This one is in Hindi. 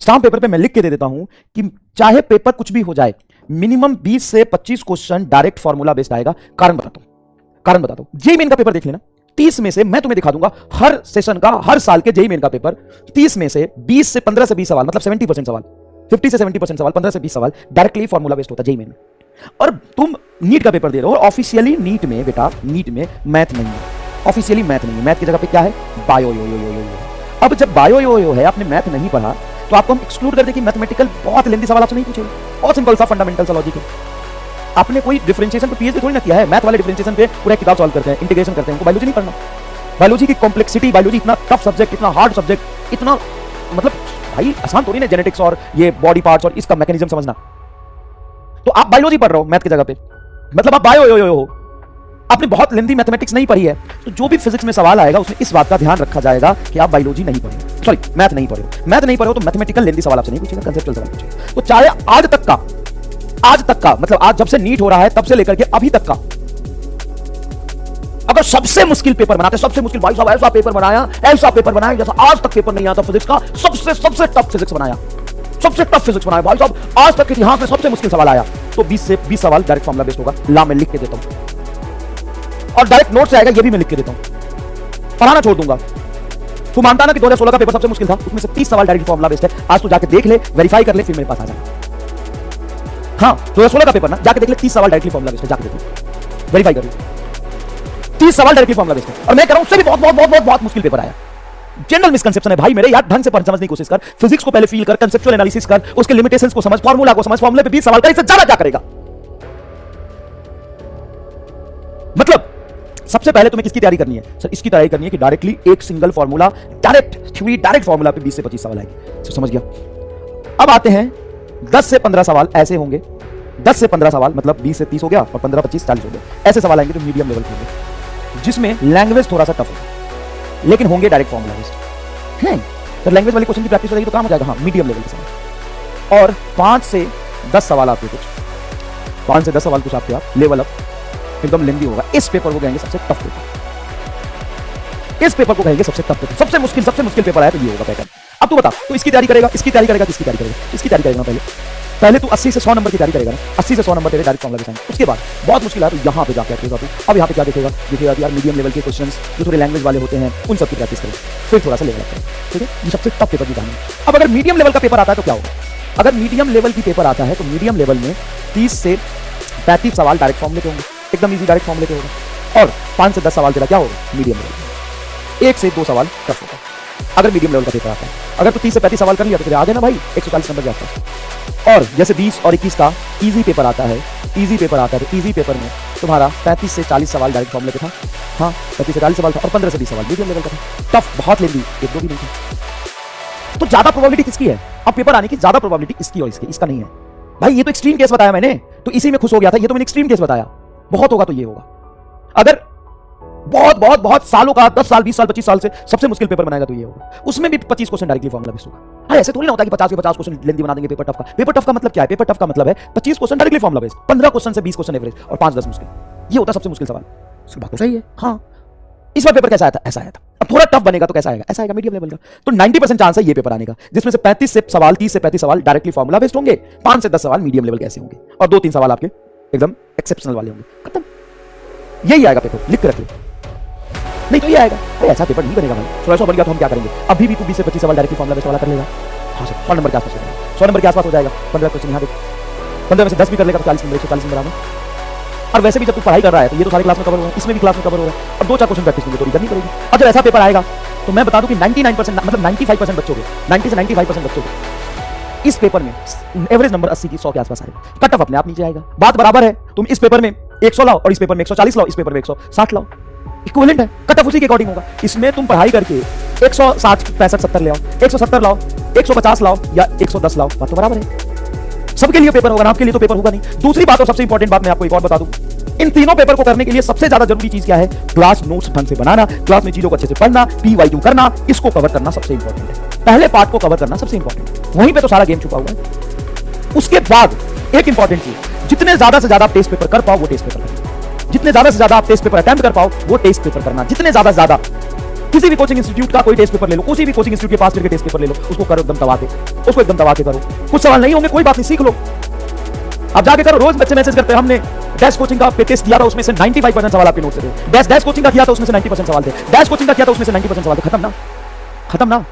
स्टाम्प पेपर पे मैं लिख के दे देता हूं कि चाहे पेपर कुछ भी हो जाए, मिनिमम 20 से 25 क्वेश्चन डायरेक्ट फॉर्मूला बेस्ड आएगा। कारण बताता हूं। जेईई मेन का पेपर देख लेना, 30 में से मैं तुम्हें दिखा दूंगा हर सेशन का, हर साल के जेईई मेन का पेपर 30 में से 20 से 15 से 20 सवाल, मतलब 70% सवाल, 50 से 70% सवाल, 15 से 20 सवाल डायरेक्टली फॉर्मूला बेस्ड होता है जेईई मेन में। और तुम नीट का पेपर दे रहे हो और ऑफिशियली नीट में बेटा, नीट में मैथ नहीं है, ऑफिशियली मैथ नहीं है। मैथ की जगह पे क्या है? बायो यो। अब जब बायो यो है, आपने मैथ नहीं पढ़ा तो आपको हम एक्सक्लूड कर दें कि मैथमेटिकल बहुत लेंथी सवाल आपसे नहीं पूछेगा, बहुत सिंपल सा फंडामेंटल सा लॉजिक है। आपने कोई डिफरेंशिएशन पे पीएचडी थोड़ी ना किया है, मैथ वाले डिफरेंशिएशन पे पूरा किताब सॉल्व करते हैं, इंटीग्रेशन करते हैं, उनको बायोलॉजी नहीं पढ़ना। बायोलॉजी की कॉम्प्लेक्सिटी, बायोलॉजी इतना टफ सब्जेक्ट, इतना हार्ड सब्जेक्ट, इतना मतलब भाई आसान थोड़ी ना जेनेटिक्स और ये बॉडी पार्ट्स और इसका मैकेनिज्म समझना। तो आप बायोलॉजी पढ़ रहे हो मैथ की जगह पे, मतलब आप बायो यो हो। आपने बहुत लेंथी मैथमेटिक्स नहीं पढ़ी है, तो जो भी फिजिक्स में सवाल आएगा उसमें इस बात का ध्यान रखा जाएगा कि आप बायोलॉजी नहीं पढ़े, सॉरी मैथ नहीं पढ़े हो। मैथ नहीं पढ़े हो तो मैथमेटिकल लेंथी सवाल आपसे नहीं पूछेगा, कंसेप्चुअल सवाल पूछेगा। तो चाहे आज तक का मतलब आज जब से नीट हो रहा है तब से लेकर के अभी तक का, अगर सबसे मुश्किल पेपर बनाते, सबसे मुश्किल भाई साहब ऐसा पेपर बनाया जैसा आज तक पेपर नहीं आता फिजिक्स का, सबसे टफ फिजिक्स बनाया, सबसे टफ फिजिक्स बनाया भाई साहब, आज तक के इतिहास में सबसे मुश्किल सवाल आया, तो 20 से 20 सवाल डायरेक्ट फॉर्मूला बेस्ड होगा। ला मैं लिख के देता हूं और डायरेक्ट नोट से आएगा, ये भी मैं लिख के देता हूं, पढ़ाना छोड़ दूंगा। तू मानता ना कि 2016 का पेपर सबसे मुश्किल था, उसमें से 30 सवाल डायरेक्ट फॉर्मूला बेस्ड है। आज तू जाके देख ले, वेरीफाई कर ले, फिर मेरे पास आ जा। हाँ 2016 का पेपर ना जाके देख ले, 30 सवाल डायरेक्टली फॉर्मूला बेस्ड है, जाके देख ले, वेरीफाई कर ले, 30 सवाल डायरेक्टली फॉर्मूला बेस्ड है। और मैं कह रहा हूं उससे भी बहुत मुश्किल पेपर आया। जनरल मिसकंसेप्शन है भाई मेरे यार, ढंग से समझने की कोशिश कर, फिजिक्स को पहले फील कर, कंसेप्चुअल एनालिसिस कर, उसके लिमिटेशंस को समझ, फार्मूला को समझ, फार्मूले पे 20 सवाल का इससे ज्यादा क्या करेगा? मतलब सबसे पहले तुम्हें किसकी तैयारी करनी है? सर इसकी तैयारी करनी है कि डायरेक्टली एक सिंगल फार्मूला, डायरेक्ट फार्मूला पे 20 से 25 सवाल आएंगे। सर समझ गया। अब आते हैं 10 से 15 सवाल ऐसे होंगे, 10 से 15 सवाल मतलब 20 से 30 हो गया और 15, 25, 40 हो गया। ऐसे सवाल आएंगे जो मीडियम लेवल के होंगे, जिसमें लैंग्वेज थोड़ा सा टफ होगा, लेकिन होंगे डायरेक्ट फॉर्मूला बेस्ड हैं। तो लैंग्वेज वाली क्वेश्चन की प्रैक्टिस हो जाएगी तो काम हो जाएगा। हाँ मीडियम लेवल के सवाल, और 5 से 10 सवाल आपके कुछ, 5 से 10 सवाल कुछ आपके आप लेवल अप एकदम लेंदी होगा। इस पेपर को कहेंगे सबसे टफ पेपर, इस पेपर को कहेंगे सबसे टफ पेपर, सबसे मुश्किल पेपर आया तो ये होगा पैटर्न। अब तू बता, तो इसकी तैयारी करेगा, इसकी तैयारी करेगा, किसकी तैयारी करेगा? इसकी तैयारी करेगा पहले तू 80 से 100 नंबर की तैयारी करेगा ना, 80 से 100 नंबर तेरे डायरेक्ट फॉर्मूला बेस्ड। उसके बाद बहुत मुश्किल है तो यहाँ पे जाके तू अब यहाँ पे क्या देखेगा यार मीडियम लेवल के क्वेश्चंस जो थोड़े लैंग्वेज वाले होते हैं उन सब की प्रैक्टिस करें, फिर थोड़ा सा लेवल अप करें। ठीक है, ये सबसे टफ पेपर की कहानी। अब अगर मीडियम लेवल का पेपर आता है तो क्या होगा? अगर मीडियम लेवल की पेपर आता है तो मीडियम लेवल में 30 से 35 सवाल डायरेक्ट फॉर्मूले के होंगे, एकदम इजी डायरेक्ट फॉर्मूले के होगा। और 5 से 10 सवाल तेरा क्या होगा? मीडियम लेवल, 1 से 2 सवाल टफ होगा अगर मीडियम लेवल का पेपर आता है। अगर तो 30 से 35 सवाल कर लिया तो तेरे आ गए ना भाई 140 नंबर के आसपास। और जैसे 20 और 21 का इजी पेपर आता है, तो इजी पेपर में तुम्हारा 35 से 40 सवाल डायरेक्ट फॉर्मूले का था। हाँ 35 से 40 सवाल था और 15 से 20 सवाल मीडियम लेवल का था। टफ बहुत लेंदी, एक दो भी नहीं था। तो ज्यादा प्रोबेबिलिटी किसकी है अब पेपर आने की? ज्यादा प्रोबेबिलिटी इसकी और इसकी, इसका नहीं है भाई। ये तो एक्सट्रीम केस बताया मैंने, तो इसी में खुश हो गया था। ये तो मैंने एक्सट्रीम केस बताया, बहुत होगा तो ये होगा। अगर बहुत सालों का 10 साल 20 साल 25 साल से सबसे मुश्किल पेपर बनाएगा तो ये होगा। उसमें भी 25 क्वेश्चन डायरेक्टली फॉर्मूला बेस्ड होगा। हाँ ऐसे थोड़ी ना होता है कि 50 के 50 क्वेश्चन लेंदी बना देंगे पेपर टफ का। पेपर टफ का मतलब क्या है? पेपर टफ का मतलब है 25 question directly formula based, 15 question से 20 क्वेश्चन एवरेज और 5-10 मुश्किल। ये होता है सबसे मुश्किल सवाल। उसकी बात तो सही है। हाँ इस बार पेपर कैसा आया था? ऐसा आया था। अब थोड़ा टफ बनेगा तो कैसा आएगा? ऐसा आएगा मीडियम लेवल का। तो 90% चांस है ये पेपर आने का, जिसमें से 30 से 35 सवाल डायरेक्टली फॉर्मूला बेस्ड होंगे, 5 से 10 सवाल मीडियम लेवल के ऐसे होंगे और 2-3 सवाल आपके एकदम एक्सेप्शनल वाले होंगे। खत्म, यही आएगा पेपर, लिख के रख ले। नहीं तो ये आएगा। ऐसा पेपर नहीं बनेगा भाई। 1600 बन गया तो हम क्या करेंगे? अभी भी तू 20 से 25 सवाल डायरेक्टली फॉर्मूला बेस्ड वाला कर लेगा। हाँ सर 100 नंबर के आसपास हो जाएगा, 100 नंबर के आसपास हो जाएगा। 15 क्वेश्चन यहाँ देख, 15 में से 10 भी कर लेगा तो 40 नंबर, 140 नंबर आना। और वैसे भी जब तू पढ़ाई कर रहा है तो ये तो सारे क्लास में कवर हो रहा है, इसमें भी क्लास में कवर हो रहा है। अब 2-4 क्वेश्चन प्रैक्टिस करेंगे तो रीजन नहीं करेगी। अब जब ऐसा पेपर आएगा तो मैं बता दूं कि 99% मतलब 95% बच्चों के 90 से 95% बच्चों के इस पेपर में एवरेज नंबर 80 की 100 के आसपास आएगा। कट ऑफ अपने आप नीचे आएगा। बात बराबर है, तुम इस पेपर में 100 लाओ और इस पेपर में 140 लाओ, इस पेपर में 160 लाओ, इक्विवेलेंट है। कट ऑफ उसी के अकॉर्डिंग होगा। इसमें तुम पढ़ाई करके 160 65 70 ले आओ, 170 लाओ, 150 लाओ या 110 लाओ, बात तो बराबर है। सबके लिए पेपर होगा ना, आपके लिए तो पेपर होगा नहीं। दूसरी बात और सबसे इंपॉर्टेंट बात मैं आपको एक और बता दूं, इन तीनों पेपर को करने के लिए सबसे ज्यादा जरूरी चीज क्या है? क्लास नोट्स ढंग से बनाना, क्लास में चीजों को अच्छे से पढ़ना, PYQ करना, इसको कवर करना सबसे इंपॉर्टेंट है। पहले पार्ट को कवर करना सबसे इंपॉर्टेंट है, वहीं पे तो सारा गेम छुपा हुआ है। उसके बाद एक इंपॉर्टेंट चीज, जितने ज्यादा से ज्यादा आप टेस्ट पेपर कर पाओ वो टेस्ट पेपर करना, जितने ज्यादा से ज्यादा आप टेस्ट पेपर अटेम्प्ट कर पाओ वो टेस्ट पेपर करना, जितने ज्यादा से ज्यादा किसी भी कोचिंग इंस्टीट्यूट का कोई टेस्ट पेपर ले लो, किसी भी कोचिंग इंस्टीट्यूट के पास करके टेस्ट पेपर ले लो, उसको करो एकदम दबा के, उसको एकदम दबा के करो। कुछ सवाल नहीं होंगे, कोई बात नहीं, सीख लो, अब जाके करो। रोज बच्चे मैसेज करते हैं हमने डैश कोचिंग का टेस्ट दिया था, उसमें से 95% सवाल आपके नोट से थे। डैश कोचिंग का किया था, उसमें से 90% सवाल थे। डैश कोचिंग का किया था, उसमें से 90% सवाल थे। खत्म ना, खत्म ना।